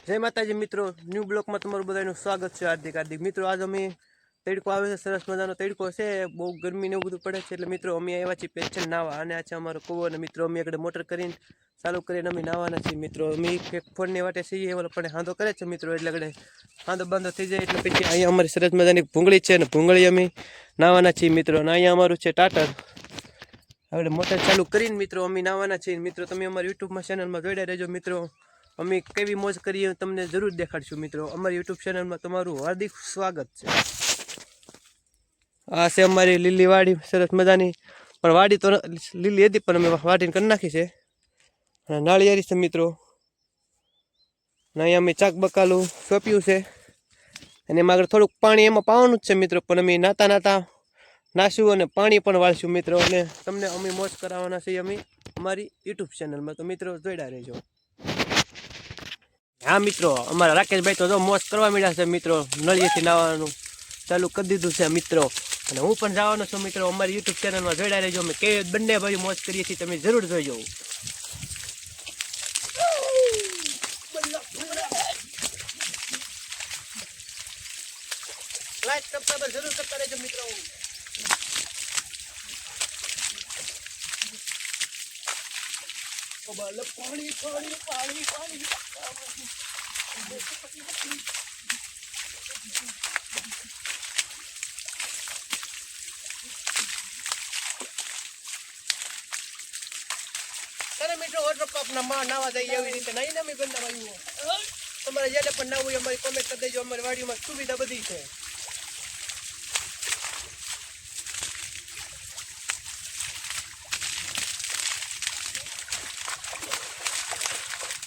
જય માતાજી મિત્રો, ન્યૂ બ્લોકમાં તમારું બધાનું સ્વાગત છે. હાર્દિક હાર્દિક મિત્રો, આજ અમે તડકો આવે છે, સરસ મજાનો તડકો છે, બહુ ગરમી ને એવું બધું પડે છે. એટલે મિત્રો અમે આવ્યા છીએ પેશન નાવા, અને આ છે અમારો કૂવો. અને મિત્રો અમે આગળ મોટર કરીને ચાલુ કરીને અમે નાવાના છીએ. મિત્રો અમે ફોનની વાટે છીએ, ઓલો પણ હાંધો કરે છે મિત્રો, એટલે આગળ હાંધો બાંધો થઈ જાય એટલે પછી અહીંયા અમારી સરસ મજાની ભૂંગળી છે, અને ભૂંગળી અમે નાવાના છીએ મિત્રો. અને અહીંયા અમારું છે ટાટર. હવે મોટર ચાલુ કરીને મિત્રો અમે નાવાના છીએ. મિત્રો તમે અમારી યુટ્યુબમાં ચેનલમાં જોડાઈ રહેજો મિત્રો. અમે કેવી મોજ કરીએ તમને જરૂર દેખાડશું મિત્રો. અમારી યુટ્યુબ ચેનલમાં તમારું હાર્દિક સ્વાગત છે. આ છે અમારી લીલી વાડી, સરસ મજાની. પણ વાડી તો લીલી હતી, પણ અમે વાડીને કરી નાખી છે. અને નાળિયેરી છે મિત્રો. અને અહીંયા અમે ચાક બકાલું સોંપ્યું છે, અને એમાં આગળ થોડુંક પાણી એમાં પાવાનું જ છે મિત્રો. પણ અમે નાતા નાશું અને પાણી પણ વાળશું મિત્રો. અને તમને અમે મોજ કરાવવાના છીએ અમે અમારી યુટ્યુબ ચેનલમાં. તો મિત્રો જોડાઈ રહેજો. હા મિત્રો, અમારા રાકેશભાઈ તો જો મોજ કરવા મળ્યા છે મિત્રો. નળિયેથી નાવાનું ચાલુ કરી દીધું છે મિત્રો. અને હું પણ જવાનો છું મિત્રો. અમારી યુટ્યુબ ચેનલમાં જોડાઈ રહેજો. અમે કે બંને ભાઈ મોજ કરીએ છીએ, તમે જરૂર જોઈજો. લાઈક સબસ્ક્રાઇબ જરૂર કરતા રહેજો મિત્રો. પાણી પાણી પાણી પાણી મિત્રો વોટર પંપના માં નાવા જાય એવી રીતે નહીં ને અમે બંને વાયુ. તમારે જેને પણ નાવું અમારી કોમેન્ટ કરી દેજો. અમારી વાડીમાં સુવિધા બધી છે.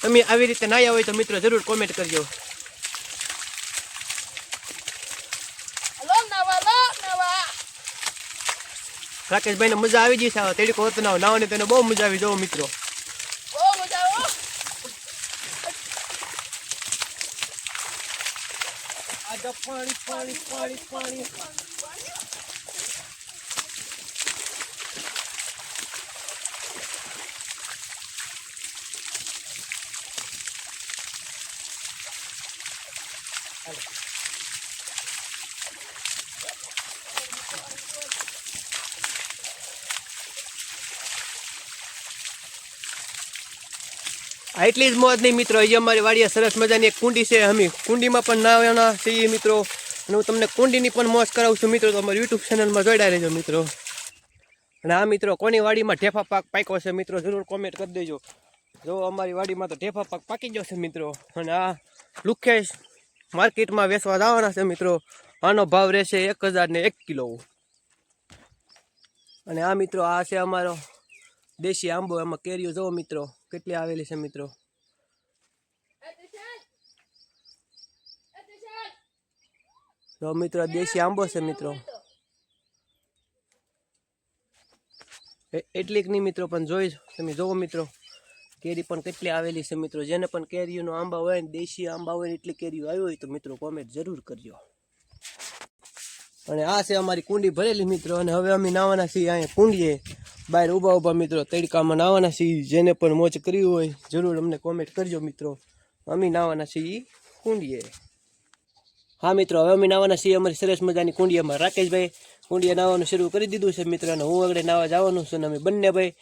તમે આવી રીતે નાયા હોય તો મિત્રો જરૂર કોમેન્ટ કરજો. રાકેશભાઈ ને મજા આવી જશે. તડકો હતો નાવાની તેને બહુ મજા આવી. જવો મિત્રો, પાણી પાણી પાણી પાણી એટલી જ મોજ નહીં મિત્રો. અહીંયા અમારી વાડીએ સરસ મજાની એક કુંડી છે. અમે કુંડીમાં પણ નાવાના છીએ મિત્રો. અને હું તમને કુંડીની પણ મોજ કરાવું છું મિત્રો. તો અમારી યુટ્યુબ ચેનલમાં જોડાઈ રહેજો મિત્રો. અને આ મિત્રો કોની વાડીમાં ઢેફા પાક પાક્યો છે મિત્રો જરૂર કોમેન્ટ કરી દેજો. જો અમારી વાડીમાં તો ઢેફા પાક પાકી ગયો છે મિત્રો. અને આ લુખેશ માર્કેટમાં વેચવા જવાના છે મિત્રો. આનો ભાવ રહેશે 1001 કિલો. અને આ મિત્રો આ છે અમારો દેશી આંબો. એમાં કેરીઓ જુઓ મિત્રો કેટલી આવેલી છે મિત્રો. તો મિત્રો દેશી આંબો છે મિત્રો. એટલીક નહીં મિત્રો, પણ જોઈ તમે જોવો મિત્રો કેરી પણ કેટલી આવેલી છે મિત્રો. જેને પણ કેરીઓનો આંબા હોય ને દેશી આંબા હોય એટલી કેરીઓ આવી હોય તો મિત્રો કોમેન્ટ જરૂર કરજો. અને આ છે અમારી કુંડી ભરેલી મિત્રો. અને હવે અમે નાવાના છીએ અહીંયા કુંડીએ બહાર ઊભા મિત્રો તડકામાં નાવાના છીએ. જેને પણ મોજ કરવી હોય જરૂર અમને કોમેન્ટ કરજો મિત્રો. અમે નાવાના છીએ કુંડીએ. હા મિત્રો, હવે અમે નાવાના છીએ અમારી સરસ મજાની કુંડીયામાં. રાકેશભાઈ કુંડીએ નાવાનું શરૂ કરી દીધું છે મિત્રો. અને હું આગળ નાવા જવાનું છું. અને અમે બંને ભાઈ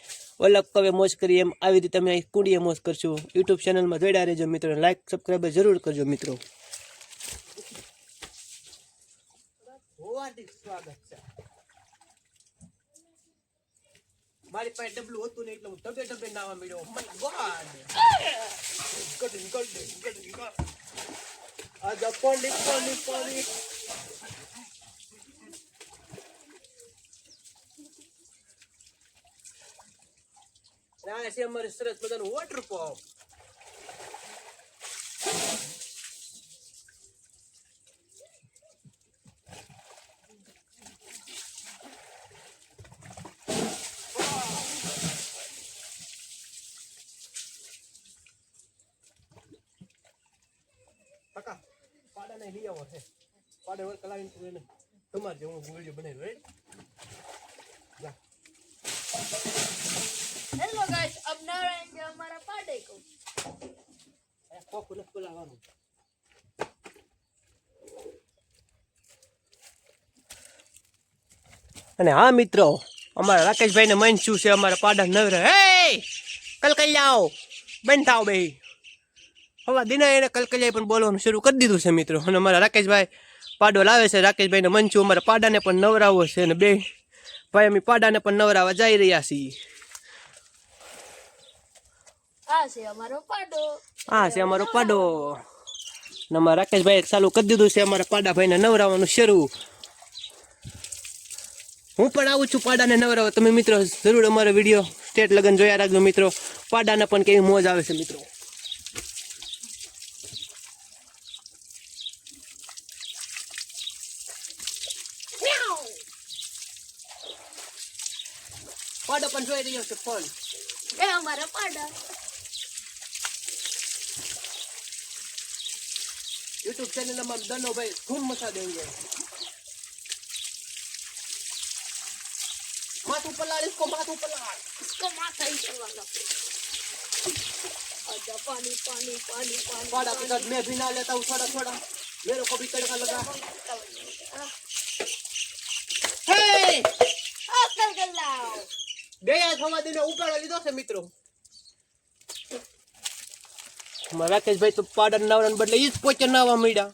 અલગ કવે મોજ કરીએ એમ આવી રીતે અમે કુંડીએ મોજ કરશું. યુટ્યુબ ચેનલમાં જોડાઈ રહેજો મિત્રો. લાઈક સબસ્ક્રાઈબ જરૂર કરજો મિત્રો. સ્વાગત છે. મારી પાસે ડબલું હતું ને એટલે હું ડબે ડબે નાવા મળ્યો. પાણી પાણી પાણી આ છે અમારે સરસ બધાનું વોટર પંપ. કાકા પાડાને લઈ આવો છે. પાડે વર્ક લાવીને તમારે જેવું વિડીયો બનાવ્યો રાઈટ. हेलो गाइस, अब ना रहेंगे हमारा पार्टी को। ખોખું નથી બોલાવાનું. અને હા મિત્રો, અમારા રાકેશભાઈ ને મન શું છે, અમારા પાડા નવરે હે કલકલિયાઓ બંધ થાવ બે. હવે દિના એને કલકલિયા પણ બોલવાનું શરૂ કરી દીધું છે મિત્રો. અને અમારા રાકેશભાઈ પાડો લાવે છે. રાકેશભાઈ ને મન છું અમારા પાડાને પણ નવરાવો છે. અને બે ભાઈ અમે પાડાને પણ નવરાવા જઈ રહ્યા છીએ. આ છે અમારો પાડો. અને અમારા રાકેશભાઈ ચાલુ કરી દીધું છે અમારા પાડા ભાઈને નવરાવાનું શરૂ. હું પણ આવું છું પાડાને નવરાવો. તમે મિત્રો જરૂર અમારો વિડીયો સ્ટેટ લગન જોયા રાખજો મિત્રો. પાડાને પણ કેવી મોજ આવે છે મિત્રો. પાડો પણ જોઈ રહ્યો છે ફોન. એ અમારો પાડો. YouTube ચેનલ માં દનો ભાઈ ધૂમ મચા દેंगे. माथू पलाड़ इसको, माथू पलाड़ इसको माथा ही चलवाना. आजा पानी पानी पानी पानी. पाड़ा के साथ मैं भी ना लेता हूँ थोड़ा थोड़ा. मेरे को भी तड़का लगा. हे કલકલાવ. ગયા થવા દેને ઉપાડવા લીધો છે મિત્રો. મારા રાકેશભાઈ તો પાડા નવરાને બદલે ઈ જ પોચર નાવા મળ્યા.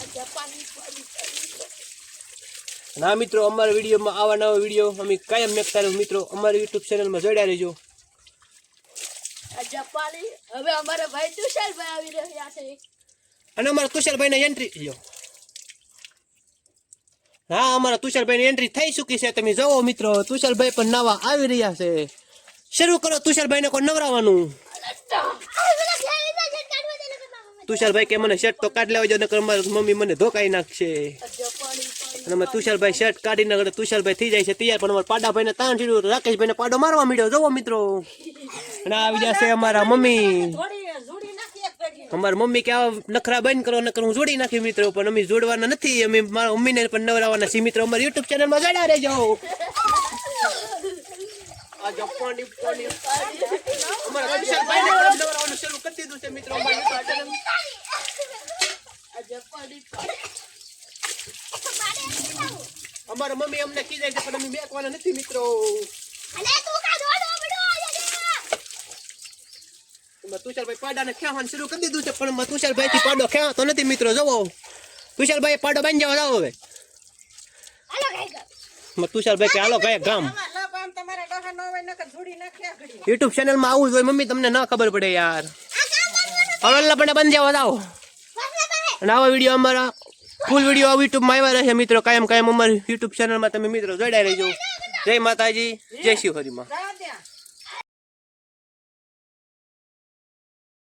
આજા પાણી પાણી પાણી. ના મિત્રો, અમારા વિડીયોમાં આવા નવા વિડીયો અમે કાયમ મેકતા રહો મિત્રો. અમારી YouTube ચેનલમાં જોડાયા રહેજો. આજા પાણી. હવે અમારા ભાઈ તુષારભાઈ આવી રહ્યા છે. અને અમારા તુષારભાઈને એન્ટ્રી લ્યો. હા, અમારા તુષારભાઈની એન્ટ્રી થઈ ચૂકી છે. તમે જોવો મિત્રો, તુષારભાઈ પણ નવા આવી રહ્યા છે. શરૂ કરો તુષારભાઈને કોઈ નવરાવાનું. તુષારભાઈ કે મને શર્ટ તો કાઢી લેવા જો, નકર મારી મમ્મી મને ધોકાઈ નાખશે. અને અમે તુષારભાઈ શર્ટ કાઢી નાખે તુષારભાઈ થઈ જાય છે તૈયાર. પણ અમારા પાડાભાઈને તાણ ચીડ્યું, રાકેશભાઈને પાડો મારવા મળ્યો. જોવો મિત્રો, અને આવી જશે અમારા મમ્મી. અમારા મમ્મી કે આવા નખરા બંધ કરો, નકર હું જોડી નાખી મિત્રો. પણ અમે જોડવાના નથી. અમે મારા મમ્મીને પણ નવરાવાના છીએ મિત્રો. અમારી YouTube ચેનલમાં જોડા રહેજો. આજો પાણી પાણી. અમારા તુષારભાઈને પણ નવરાવાનું શરૂ કરી દીધું છે મિત્રો. અમારી YouTube ચેનલ આજા પાણી પાણી. અમારા મમ્મી અમને કીધે છે પણ અમે મેકવાના નથી મિત્રો. તુષારભાઈ પાડાને ખેવાનું શરૂ કરી દીધું છે. પણ તુષારભાઈ થી પાડો ખેવાતો નથી મિત્રો. જોવો તુષારભાઈ પાડો બાંધી જવા જાવ. હવે તુષારભાઈ કે હાલો ગયા ગામ. YouTube ચેનલ માં આવું જોઈએ મમ્મી, તમને ના ખબર પડે યાર. હવે પણ બંધ જવા જાવ. અને આવા વિડીયો અમારા ફૂલ વિડીયો YouTube માં આવ્યા રહેશે મિત્રો. કાયમ અમારી YouTube ચેનલમાં તમે મિત્રો જોડાઈ રહેજો. જય માતાજી, જય શિવ હરિમાં.